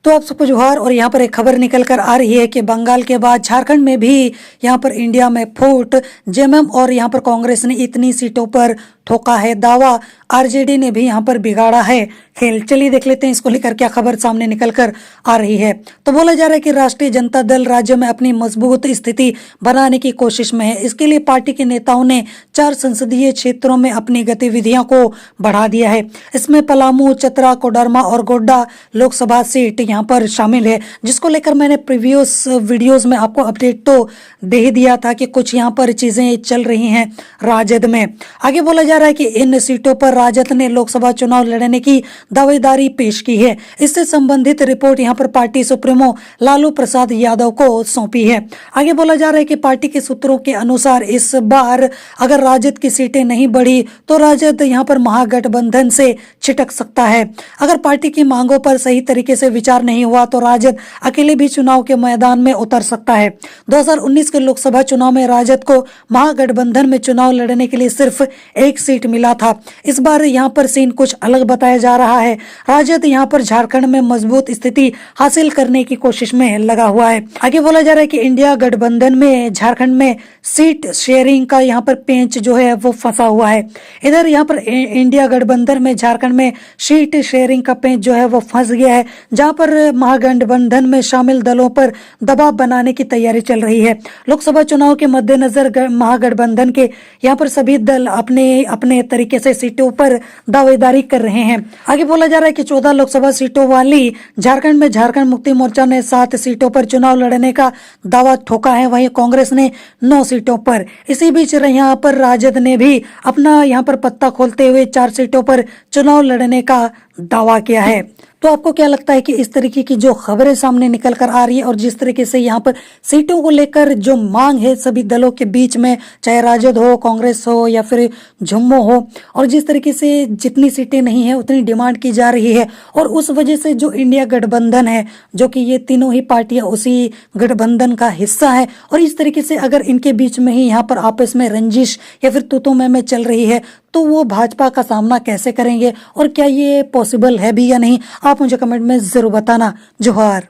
तो आप सबको जोहार। और यहाँ पर एक खबर निकल कर आ रही है कि बंगाल के बाद झारखंड में भी यहाँ पर इंडिया में फूट। जेएमएम और यहाँ पर कांग्रेस ने इतनी सीटों पर ठोका है दावा, आरजेडी ने भी यहाँ पर बिगाड़ा है खेल। चलिए देख लेते हैं इसको लेकर क्या खबर सामने निकल कर आ रही है। तो बोला जा रहा है कि राष्ट्रीय जनता दल राज्य में अपनी मजबूत स्थिति बनाने की कोशिश में है। इसके लिए पार्टी के नेताओं ने 4 संसदीय क्षेत्रों में अपनी गतिविधियों को बढ़ा दिया है। इसमें पलामू, चतरा, कोडरमा और गोड्डा लोकसभा सीट यहाँ पर शामिल है, जिसको लेकर मैंने प्रीवियस वीडियोस में आपको अपडेट तो दे ही दिया था कि कुछ यहाँ पर चीजें चल रही हैं राजद में। आगे बोला जा रहा है कि इन सीटों पर राजद ने लोकसभा चुनाव लड़ने की दावेदारी पेश की है। इससे संबंधित रिपोर्ट यहाँ पर पार्टी सुप्रीमो लालू प्रसाद यादव को सौंपी है। आगे बोला जा रहा है कि पार्टी के सूत्रों के अनुसार इस बार अगर राजद की सीटें नहीं बढ़ी तो राजद यहाँ पर महागठबंधन से छिटक सकता है। अगर पार्टी की मांगों पर सही तरीके से विचार नहीं हुआ तो राजद अकेले भी चुनाव के मैदान में उतर सकता है। 2019 के लोकसभा चुनाव में राजद को महागठबंधन में चुनाव लड़ने के लिए सिर्फ एक सीट मिला था। इस बार यहाँ पर सीन कुछ अलग बताया जा रहा है। राजद यहाँ पर झारखंड में मजबूत स्थिति हासिल करने की कोशिश में लगा हुआ है। आगे बोला जा रहा है कि इंडिया गठबंधन में झारखंड में सीट शेयरिंग का यहाँ पर पेंच जो है वो फंसा हुआ है। इधर यहाँ पर इंडिया गठबंधन में झारखंड में सीट शेयरिंग का पेंच जो है वो फंस गया है, जहां पर महागठबंधन में शामिल दलों पर दबाव बनाने की तैयारी चल रही है। लोकसभा चुनाव के मद्देनजर महागठबंधन के यहाँ पर सभी दल अपने अपने तरीके से सीटों पर दावेदारी कर रहे हैं। आगे बोला जा रहा है कि 14 लोकसभा सीटों वाली झारखंड में झारखंड मुक्ति मोर्चा ने 7 सीटों पर चुनाव लड़ने का दावा ठोका है, वहीं कांग्रेस ने 9 सीटों पर। इसी बीच यहाँ पर राजद ने भी अपना यहाँ पर पत्ता खोलते हुए 4 सीटों पर चुनाव लड़ने का दावा किया है। तो आपको क्या लगता है कि इस तरीके की जो खबरें सामने निकल कर आ रही है और जिस तरीके से यहाँ पर सीटों को लेकर जो मांग है सभी दलों के बीच में, चाहे राजद हो, कांग्रेस हो या फिर झुम्मो हो, और जिस तरीके से जितनी सीटें नहीं है उतनी डिमांड की जा रही है, और उस वजह से जो इंडिया गठबंधन है, जो कि ये तीनों ही पार्टियां उसी गठबंधन का हिस्सा है, और इस तरीके से अगर इनके बीच में ही यहाँ पर आपस में रंजिश या फिर तू में चल रही है तो वो भाजपा का सामना कैसे करेंगे और क्या ये पॉसिबल है भी या नहीं, आप मुझे कमेंट में जरूर बताना। जोहार।